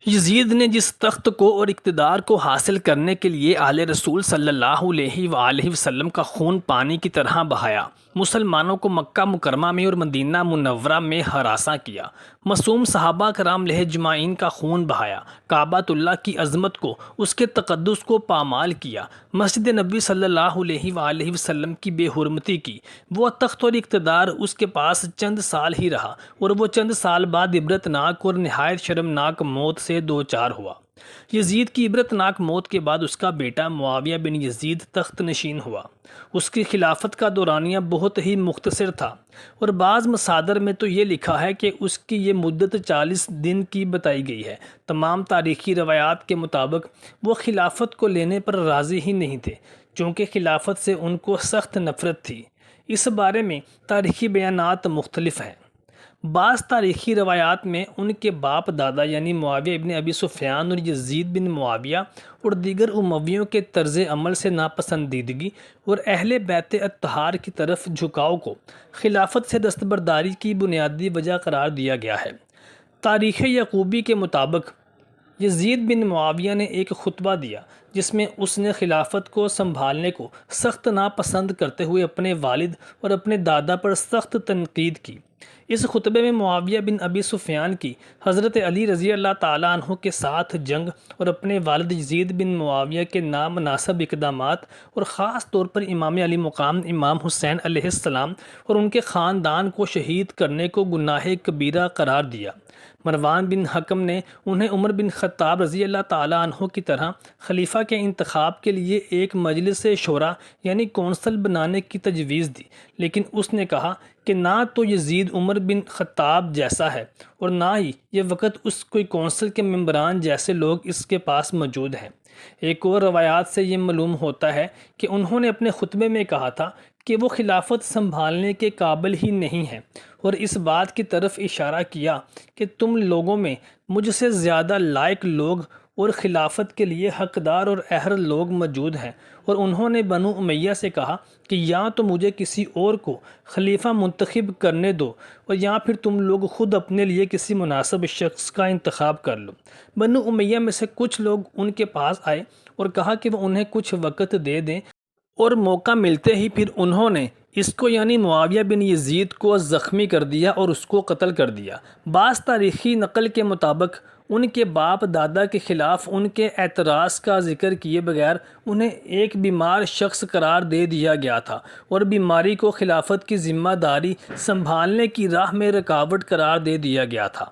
یزید نے جس تخت کو اور اقتدار کو حاصل کرنے کے لیے آل رسول صلی اللہ علیہ وآلہ وسلم کا خون پانی کی طرح بہایا، مسلمانوں کو مکہ مکرمہ میں اور مدینہ منورہ میں ہراساں کیا، معصوم صحابہ کرام علیہ اجمعین کا خون بہایا، کعبۃ اللہ کی عظمت کو، اس کے تقدس کو پامال کیا، مسجد نبی صلی اللہ علیہ وآلہ وسلم کی بے حرمتی کی، وہ تخت اور اقتدار اس کے پاس چند سال ہی رہا اور وہ چند سال بعد عبرتناک اور نہایت شرمناک موت سے دوچار ہوا۔ یزید کی عبرتناک موت کے بعد اس کا بیٹا معاویہ بن یزید تخت نشین ہوا۔ اس کی خلافت کا دورانیہ بہت ہی مختصر تھا اور بعض مصادر میں تو یہ لکھا ہے کہ اس کی یہ مدت 40 دن کی بتائی گئی ہے۔ تمام تاریخی روایات کے مطابق وہ خلافت کو لینے پر راضی ہی نہیں تھے، چونکہ خلافت سے ان کو سخت نفرت تھی۔ اس بارے میں تاریخی بیانات مختلف ہیں۔ بعض تاریخی روایات میں ان کے باپ دادا یعنی معاویہ ابن ابی سفیان اور یزید بن معاویہ اور دیگر امویوں کے طرز عمل سے ناپسندیدگی اور اہل بیت اطہار کی طرف جھکاؤ کو خلافت سے دستبرداری کی بنیادی وجہ قرار دیا گیا ہے۔ تاریخ یعقوبی کے مطابق یزید بن معاویہ نے ایک خطبہ دیا جس میں اس نے خلافت کو سنبھالنے کو سخت ناپسند کرتے ہوئے اپنے والد اور اپنے دادا پر سخت تنقید کی۔ اس خطبے میں معاویہ بن ابی سفیان کی حضرت علی رضی اللہ تعالیٰ عنہ کے ساتھ جنگ اور اپنے والد یزید بن معاویہ کے نامناسب اقدامات اور خاص طور پر امام علی مقام امام حسین علیہ السلام اور ان کے خاندان کو شہید کرنے کو گناہ کبیرہ قرار دیا۔ مروان بن حکم نے انہیں عمر بن خطاب رضی اللہ تعالیٰ عنہ کی طرح خلیفہ کے انتخاب کے لیے ایک مجلس شورا یعنی کونسل بنانے کی تجویز دی، لیکن اس نے کہا کہ نہ تو یزید عمر بن خطاب جیسا ہے اور نہ ہی یہ وقت اس کوئی کونسل کے ممبران جیسے لوگ اس کے پاس موجود ہیں۔ ایک اور روایات سے یہ معلوم ہوتا ہے کہ انہوں نے اپنے خطبے میں کہا تھا کہ وہ خلافت سنبھالنے کے قابل ہی نہیں ہیں، اور اس بات کی طرف اشارہ کیا کہ تم لوگوں میں مجھ سے زیادہ لائق لوگ اور خلافت کے لیے حقدار اور اہل لوگ موجود ہیں، اور انہوں نے بنو امیہ سے کہا کہ یا تو مجھے کسی اور کو خلیفہ منتخب کرنے دو اور یا پھر تم لوگ خود اپنے لیے کسی مناسب شخص کا انتخاب کر لو۔ بنو امیہ میں سے کچھ لوگ ان کے پاس آئے اور کہا کہ وہ انہیں کچھ وقت دے دیں، اور موقع ملتے ہی پھر انہوں نے اس کو یعنی معاویہ بن یزید کو زخمی کر دیا اور اس کو قتل کر دیا۔ بعض تاریخی نقل کے مطابق ان کے باپ دادا کے خلاف ان کے اعتراض کا ذکر کیے بغیر انہیں ایک بیمار شخص قرار دے دیا گیا تھا اور بیماری کو خلافت کی ذمہ داری سنبھالنے کی راہ میں رکاوٹ قرار دے دیا گیا تھا۔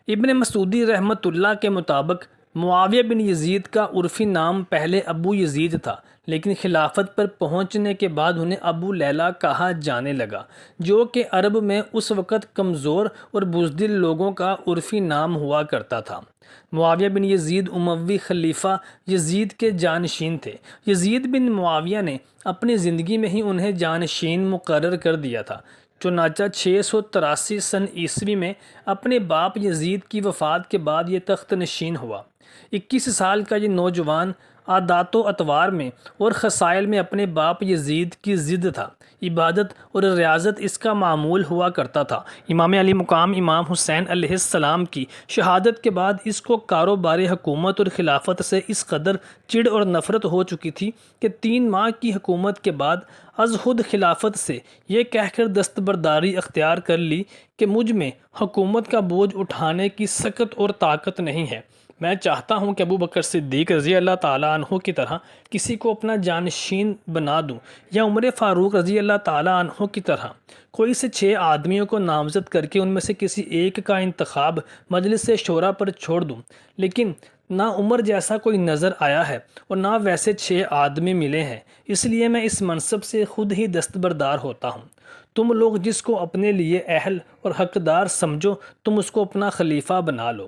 ابن مسعودی رحمۃ اللہ کے مطابق معاویہ بن یزید کا عرفی نام پہلے ابو یزید تھا، لیکن خلافت پر پہنچنے کے بعد انہیں ابو لیلہ کہا جانے لگا، جو کہ عرب میں اس وقت کمزور اور بزدل لوگوں کا عرفی نام ہوا کرتا تھا۔ معاویہ بن یزید اموی خلیفہ یزید کے جانشین تھے۔ یزید بن معاویہ نے اپنی زندگی میں ہی انہیں جانشین مقرر کر دیا تھا، چنانچہ 683 سن عیسوی میں اپنے باپ یزید کی وفات کے بعد یہ تخت نشین ہوا۔ 21 سال کا یہ نوجوان عادات و اطوار میں اور خصائل میں اپنے باپ یزید کی ضد تھا۔ عبادت اور ریاضت اس کا معمول ہوا کرتا تھا۔ امام علی مقام امام حسین علیہ السلام کی شہادت کے بعد اس کو کاروبار حکومت اور خلافت سے اس قدر چڑ اور نفرت ہو چکی تھی کہ 3 ماہ کی حکومت کے بعد از خود خلافت سے یہ کہہ کر دستبرداری اختیار کر لی کہ مجھ میں حکومت کا بوجھ اٹھانے کی سکت اور طاقت نہیں ہے۔ میں چاہتا ہوں کہ ابو بکر صدیق رضی اللہ تعالیٰ عنہ کی طرح کسی کو اپنا جانشین بنا دوں، یا عمر فاروق رضی اللہ تعالیٰ عنہ کی طرح کوئی سے 6 آدمیوں کو نامزد کر کے ان میں سے کسی ایک کا انتخاب مجلس شورا پر چھوڑ دوں، لیکن نہ عمر جیسا کوئی نظر آیا ہے اور نہ ویسے 6 آدمی ملے ہیں، اس لیے میں اس منصب سے خود ہی دستبردار ہوتا ہوں۔ تم لوگ جس کو اپنے لیے اہل اور حقدار سمجھو تم اس کو اپنا خلیفہ بنا لو۔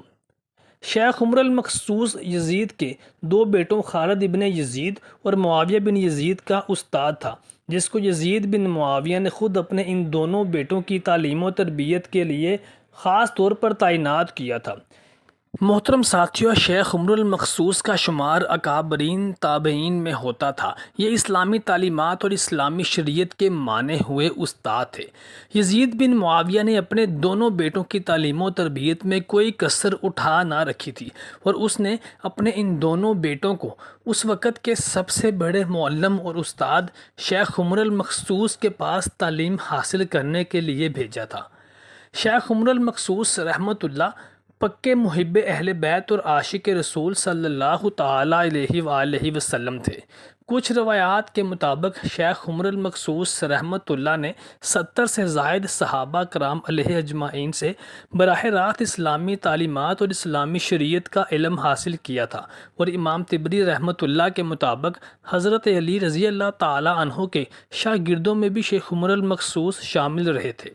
شیخ عمر المخصوص یزید کے 2 بیٹوں خالد ابن یزید اور معاویہ بن یزید کا استاد تھا، جس کو یزید بن معاویہ نے خود اپنے ان دونوں بیٹوں کی تعلیم و تربیت کے لیے خاص طور پر تعینات کیا تھا۔ محترم ساتھیوں، شیخ عمر المخصوص کا شمار اکابرین تابعین میں ہوتا تھا۔ یہ اسلامی تعلیمات اور اسلامی شریعت کے مانے ہوئے استاد تھے۔ یزید بن معاویہ نے اپنے دونوں بیٹوں کی تعلیم و تربیت میں کوئی کسر اٹھا نہ رکھی تھی، اور اس نے اپنے ان دونوں بیٹوں کو اس وقت کے سب سے بڑے معلم اور استاد شیخ عمر المخصوص کے پاس تعلیم حاصل کرنے کے لیے بھیجا تھا۔ شیخ عمر المخصوص رحمۃ اللہ پکے محب اہل بیت اور عاشق رسول صلی اللہ تعالیٰ علیہ وآلہ وسلم تھے۔ کچھ روایات کے مطابق شیخ عمر المخصوص رحمۃ اللہ نے 70 سے زائد صحابہ کرام علیہ اجمعین سے براہ راست اسلامی تعلیمات اور اسلامی شریعت کا علم حاصل کیا تھا، اور امام طبری رحمۃ اللہ کے مطابق حضرت علی رضی اللہ تعالیٰ عنہ کے شاگردوں میں بھی شیخ عمر المخصوص شامل رہے تھے۔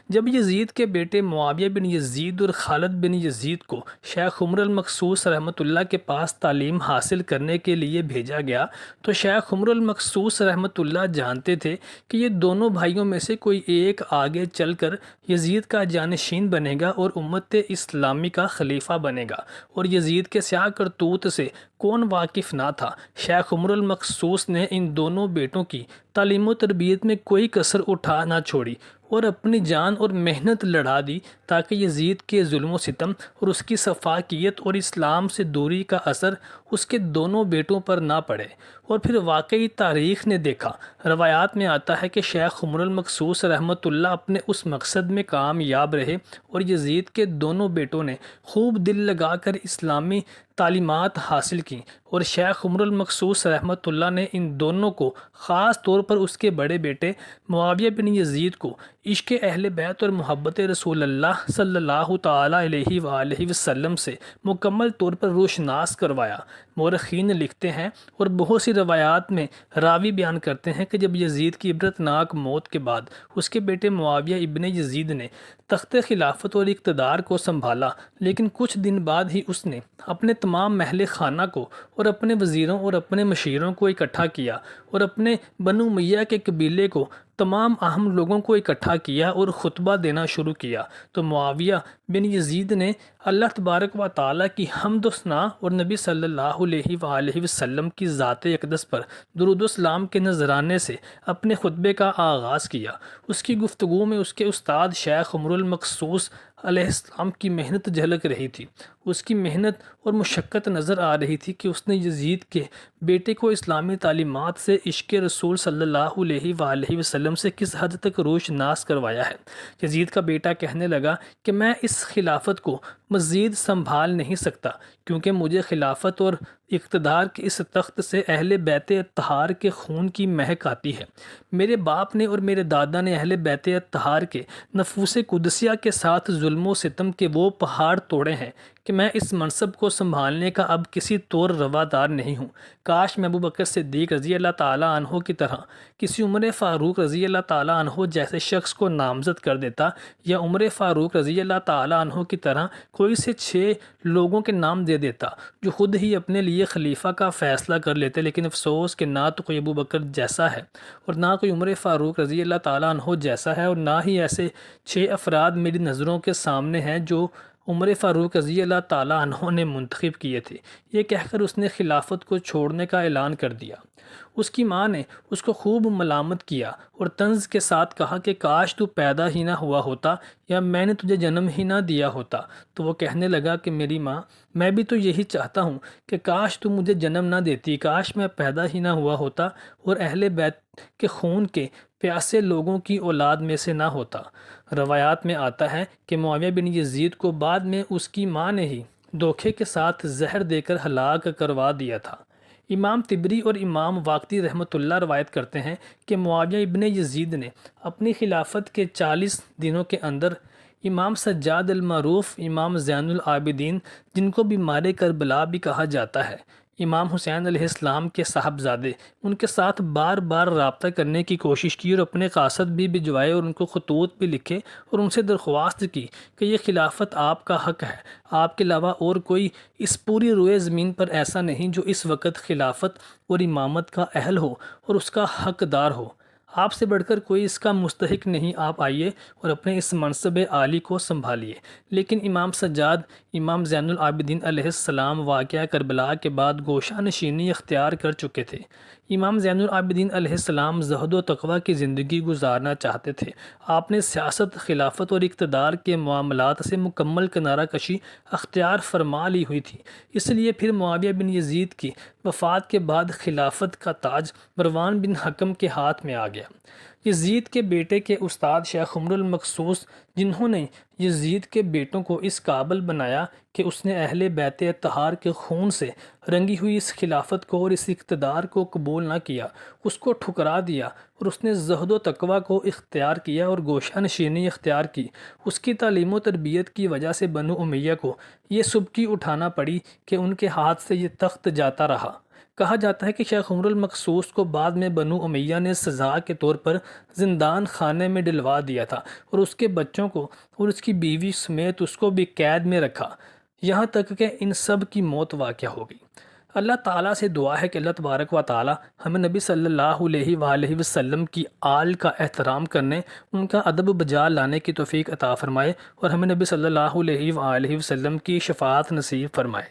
جب یزید کے بیٹے معاویہ بن یزید اور خالد بن یزید کو شیخ عمر المخصوص رحمۃ اللہ کے پاس تعلیم حاصل کرنے کے لیے بھیجا گیا تو شیخ عمر المخصوص رحمۃ اللہ جانتے تھے کہ یہ دونوں بھائیوں میں سے کوئی ایک آگے چل کر یزید کا جانشین بنے گا اور امت اسلامی کا خلیفہ بنے گا، اور یزید کے سیاہ کرتوت سے کون واقف نہ تھا۔ شیخ عمر المخصوص نے ان دونوں بیٹوں کی تعلیم و تربیت میں کوئی کسر اٹھا نہ چھوڑی اور اپنی جان اور محنت لڑا دی تاکہ یزید کے ظلم و ستم اور اس کی سفاکیت اور اسلام سے دوری کا اثر اس کے دونوں بیٹوں پر نہ پڑے۔ اور پھر واقعی تاریخ نے دیکھا، روایات میں آتا ہے کہ شیخ عمر المخصوص رحمۃ اللہ اپنے اس مقصد میں کامیاب رہے، اور یزید کے دونوں بیٹوں نے خوب دل لگا کر اسلامی تعلیمات حاصل کی، اور شیخ عمر المخصوص رحمۃ اللہ نے ان دونوں کو، خاص طور پر اس کے بڑے بیٹے معاویہ بن یزید کو، عشق اہل بیت اور محبت رسول اللہ صلی اللہ تعالیٰ علیہ وآلہ وسلم سے مکمل طور پر روشناس کروایا۔ مورخین لکھتے ہیں اور بہت سی روایات میں راوی بیان کرتے ہیں کہ جب یزید کی عبرتناک موت کے بعد اس کے بیٹے معاویہ ابن یزید نے تخت خلافت اور اقتدار کو سنبھالا، لیکن کچھ دن بعد ہی اس نے اپنے تمام اہل خانہ کو اور اپنے وزیروں اور اپنے مشیروں کو اکٹھا کیا، اور اپنے بنو امیہ کے قبیلے کو، تمام اہم لوگوں کو اکٹھا کیا اور خطبہ دینا شروع کیا۔ تو معاویہ بن یزید نے اللہ تبارک و تعالیٰ کی حمد و ثنا اور نبی صلی اللہ علیہ وآلہ وسلم کی ذات اقدس پر درود و سلام کے نذرانے سے اپنے خطبے کا آغاز کیا۔ اس کی گفتگو میں اس کے استاد شیخ عمر المخصوص علیہ السلام کی محنت جھلک رہی تھی۔ اس کی محنت اور مشقت نظر آ رہی تھی کہ اس نے یزید کے بیٹے کو اسلامی تعلیمات سے عشق رسول صلی اللہ علیہ وآلہ وسلم سے کس حد تک روشناس کروایا ہے۔ یزید کا بیٹا کہنے لگا کہ میں اس خلافت کو مزید سنبھال نہیں سکتا، کیونکہ مجھے خلافت اور اقتدار کے اس تخت سے اہل بیت اطہار کے خون کی مہک آتی ہے۔ میرے باپ نے اور میرے دادا نے اہل بیت اطہار کے نفوس قدسیہ کے ساتھ ظلم و ستم کے وہ پہاڑ توڑے ہیں کہ میں اس منصب کو سنبھالنے کا اب کسی طور روادار نہیں ہوں۔ کاش میں ابوبکر صدیق رضی اللہ تعالیٰ عنہ کی طرح کسی عمر فاروق رضی اللہ تعالیٰ عنہ جیسے شخص کو نامزد کر دیتا، یا عمر فاروق رضی اللہ تعالیٰ عنہ کی طرح کوئی سے 6 لوگوں کے نام دے دیتا جو خود ہی اپنے لیے خلیفہ کا فیصلہ کر لیتے، لیکن افسوس کہ نہ تو کوئی ابوبکر جیسا ہے اور نہ کوئی عمر فاروق رضی اللہ تعالیٰ عنہ جیسا ہے، اور نہ ہی ایسے 6 افراد میری نظروں کے سامنے ہیں جو عمر فاروق رضی اللہ تعالیٰ عنہ نے منتخب کیے تھے۔ یہ کہہ کر اس نے خلافت کو چھوڑنے کا اعلان کر دیا۔ اس کی ماں نے اس کو خوب ملامت کیا اور طنز کے ساتھ کہا کہ کاش تو پیدا ہی نہ ہوا ہوتا، یا میں نے تجھے جنم ہی نہ دیا ہوتا۔ تو وہ کہنے لگا کہ میری ماں، میں بھی تو یہی چاہتا ہوں کہ کاش تو مجھے جنم نہ دیتی، کاش میں پیدا ہی نہ ہوا ہوتا اور اہل بیت کے خون کے پیاسے لوگوں کی اولاد میں سے نہ ہوتا۔ روایات میں آتا ہے کہ معاویہ بن یزید کو بعد میں اس کی ماں نے ہی دھوکے کے ساتھ زہر دے کر ہلاک کروا دیا تھا۔ امام طبری اور امام واقدی رحمۃ اللہ روایت کرتے ہیں کہ معاویہ ابن یزید نے اپنی خلافت کے 40 دنوں کے اندر امام سجاد المعروف، امام زین العابدین جن کو بیمار کربلا بھی کہا جاتا ہے، امام حسین علیہ السلام کے صاحبزادے، ان کے ساتھ بار بار رابطہ کرنے کی کوشش کی اور اپنے قاصد بھی بھجوائے اور ان کو خطوط بھی لکھے اور ان سے درخواست کی کہ یہ خلافت آپ کا حق ہے، آپ کے علاوہ اور کوئی اس پوری روئے زمین پر ایسا نہیں جو اس وقت خلافت اور امامت کا اہل ہو اور اس کا حقدار ہو۔ آپ سے بڑھ کر کوئی اس کا مستحق نہیں، آپ آئیے اور اپنے اس منصب عالی کو سنبھالیے۔ لیکن امام سجاد، امام زین العابدین علیہ السلام واقعہ کربلا کے بعد گوشہ نشینی اختیار کر چکے تھے۔ امام زین العابدین علیہ السلام زہد و تقوی کی زندگی گزارنا چاہتے تھے۔ آپ نے سیاست، خلافت اور اقتدار کے معاملات سے مکمل کنارہ کشی اختیار فرما لی ہوئی تھی۔ اس لیے پھر معاویہ بن یزید کی وفات کے بعد خلافت کا تاج مروان بن حکم کے ہاتھ میں آ گیا۔ یزید کے بیٹے کے استاد شیخ عمر المقصوص، جنہوں نے یزید کے بیٹوں کو اس قابل بنایا کہ اس نے اہل بیت اطہار کے خون سے رنگی ہوئی اس خلافت کو اور اس اقتدار کو قبول نہ کیا، اس کو ٹھکرا دیا، اور اس نے زہد و تقوی کو اختیار کیا اور گوشہ نشینی اختیار کی۔ اس کی تعلیم و تربیت کی وجہ سے بنو امیہ کو یہ سبکی اٹھانا پڑی کہ ان کے ہاتھ سے یہ تخت جاتا رہا۔ کہا جاتا ہے کہ شیخ عمر المقصوص کو بعد میں بنو امیہ نے سزا کے طور پر زندان خانے میں ڈلوا دیا تھا، اور اس کے بچوں کو اور اس کی بیوی سمیت اس کو بھی قید میں رکھا، یہاں تک کہ ان سب کی موت واقع ہو گئی۔ اللہ تعالیٰ سے دعا ہے کہ اللہ تبارک و تعالیٰ ہمیں نبی صلی اللہ علیہ وآلہ وسلم کی آل کا احترام کرنے، ان کا ادب بجا لانے کی توفیق عطا فرمائے، اور ہمیں نبی صلی اللہ علیہ وآلہ وسلم کی شفاعت نصیب فرمائے۔